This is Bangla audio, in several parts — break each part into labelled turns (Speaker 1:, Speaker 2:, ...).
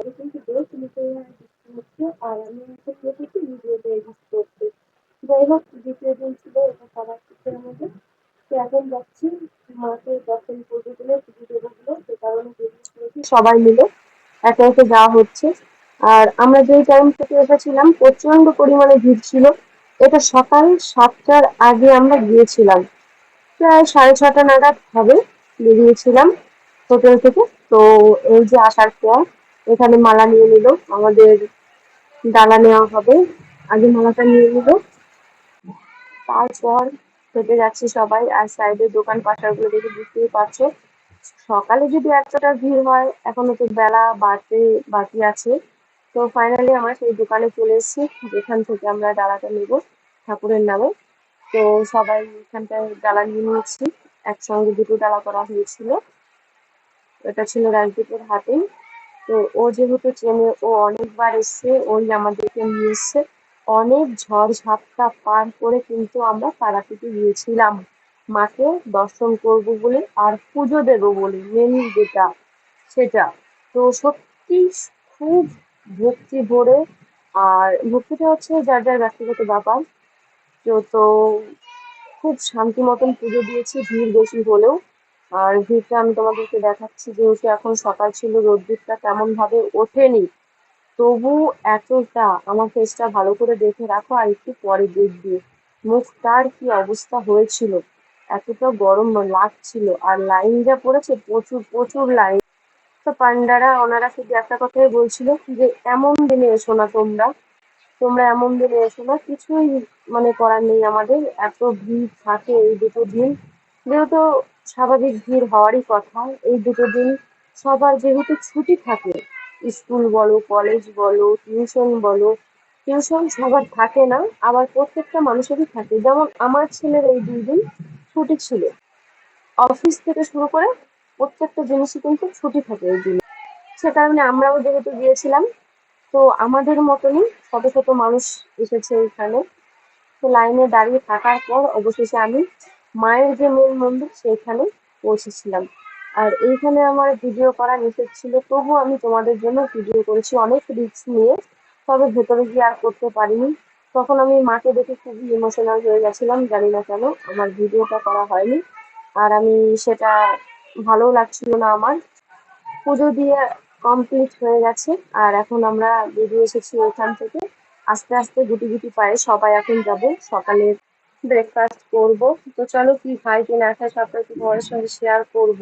Speaker 1: বাইরে কিন্তু বেশ মিশে হচ্ছে আর আমি হচ্ছে প্রতিটি ভিডিওতে এডিট করতে। যাই হোক, দ্বিতীয় দিন ছিল এটা সবার কিছুর মধ্যে। তো এখন যাচ্ছি মাকে দর্শন করবো বলে পুজো দেবো বলে, সে কারণে বেরিয়ে পড়েছি সবাই মিলে। একে একে যাওয়া হচ্ছে। আর আমরা যেই টাইম থেকে এসেছিলাম প্রচন্ড পরিমাণে ভিড় ছিল। এটা সকাল 7টার আগে আমরা গিয়েছিলাম, প্রায় 6:30 নাগাদ হবে, বেরিয়েছিলাম হোটেল থেকে। তো এই যে আসার পর এখানে মালা নিয়ে নিল, আমাদের ডালা নেওয়া হবে, আগে মালাটা নিয়ে নিল। তারপর হেঁটে যাচ্ছি সবাই, আর সাইডে দোকান পাশার গুলো দেখে বুঝতেই পারছো সকালে যদি এতটা ভিড় হয়, এখনো তো বেলা বাড়তে বাকি আছে। তো ফাইনালি আমরা সেই দোকানে চলে এসেছি যেখান থেকে আমরা ডালাটা নেবো ঠাকুরের নামে। তো সবাই এখানটায় ডালা নিয়ে নিয়েছি, একসঙ্গে দুটো ডালা করা হয়েছিল। এটা ছিল রাজদীপের হাতেই। তো ও যেহেতু চেনে, ও অনেকবার এসছে, ওই আমাদেরকে নিয়ে এসছে। অনেক ঝড় ঝাপটা পার করে কিন্তু আমরা তারাপীঠে গিয়েছিলাম মাকে দর্শন করব বলে আর পুজো দেবো বলে, মেন যেটা সেটা। তো সত্যি খুব ভক্তি ভরে, আর ভক্তিটা হচ্ছে যার যার ব্যক্তিগত ব্যাপার। তো খুব শান্তি মতন পুজো দিয়েছি, ভিড় বেশি হলেও। আর ভিড়টা আমি তোমাদেরকে দেখাচ্ছি, যেহেতু এখন সকাল ছিল, রোদ্দুরটা তেমন ভাবে ওঠেনি, তবু এতটা, আমার ফেসটা ভালো করে দেখে রাখো আর একটু পরে দেখবে মুখটার কি অবস্থা হয়েছিল। এতটা গরম লাগছিল, আর লাইন যা পড়েছে, প্রচুর প্রচুর লাইন। তো পান্ডারা ওনারা শুধু একটা কথাই বলছিল যে এমন দিনে এসো না তোমরা, তোমরা এমন দিনে এসো না, কিছুই মানে করার নেই আমাদের, এত ভিড় থাকে এই দুটো দিন। যেহেতু স্বাভাবিক ভিড় হওয়ারই কথা, এই দুটো দিন সবার যেহেতু ছুটি থাকে, স্কুল বলো, কলেজ বলো, টিউশন বলো, টিউশন সবার থাকে না, আবার প্রত্যেকটা মানুষেরই থাকে। যেমন আমার ছেলের এই 2 দিন ছুটি ছিল, অফিস থেকে শুরু করে প্রত্যেকটা জিনিসই কিন্তু ছুটি থাকে এই দিন। সে কারণে আমরাও যেহেতু গিয়েছিলাম, তো আমাদের মতনই শত শত মানুষ এসেছে এখানে। তো লাইনে দাঁড়িয়ে থাকার পর অবশেষে আমি মায়ের যে মেন মন্দির সেইখানে পৌঁছেছিলাম। আর এইখানে আমার ভিডিও করা নিষেধ ছিল, তবু আমি তোমাদের জন্য ভিডিও করেছি অনেক রিস্ক নিয়ে। তবে ভেতরে গিয়ে আর করতে পারিনি। তখন আমি মাকে দেখে খুবই ইমোশনাল হয়ে গেছিলাম, জানি না কেন আমার ভিডিওটা করা হয়নি। আর আমি সেটা ভালো লাগছিল না আমার। পুজো দিয়ে কমপ্লিট হয়ে গেছে, আর এখন আমরা বেরিয়ে এসেছি এখান থেকে। আস্তে আস্তে গুটি গুটি পায়ে সবাই এখন যাব সকালের ব্রেকফাস্ট করব। তো চলো, কি খাই কি না খাই সবটা একটু তোমাদের সঙ্গে শেয়ার করব।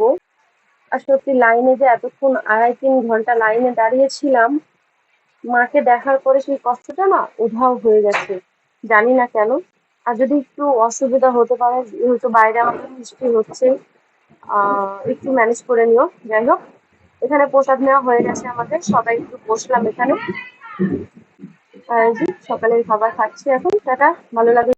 Speaker 1: আর সত্যি লাইনে যে এতক্ষণ 2.5-3 ঘন্টা লাইনে দাঁড়িয়েছিলাম, মাকে দেখার পরে সেই কষ্টটা না উধাও হয়ে গেছে, জানি না কেন। আর যদি একটু অসুবিধা হতে পারে, যেহেতু বাইরে আমাদের বৃষ্টি হচ্ছে, একটু ম্যানেজ করে নিও। যাই হোক, এখানে প্রসাদ নেওয়া হয়ে গেছে আমাদের, সবাই একটু বসলাম এখানে। আর এই যে সকালের খাবার খাচ্ছি এখন। টাটা, ভালো লাগে।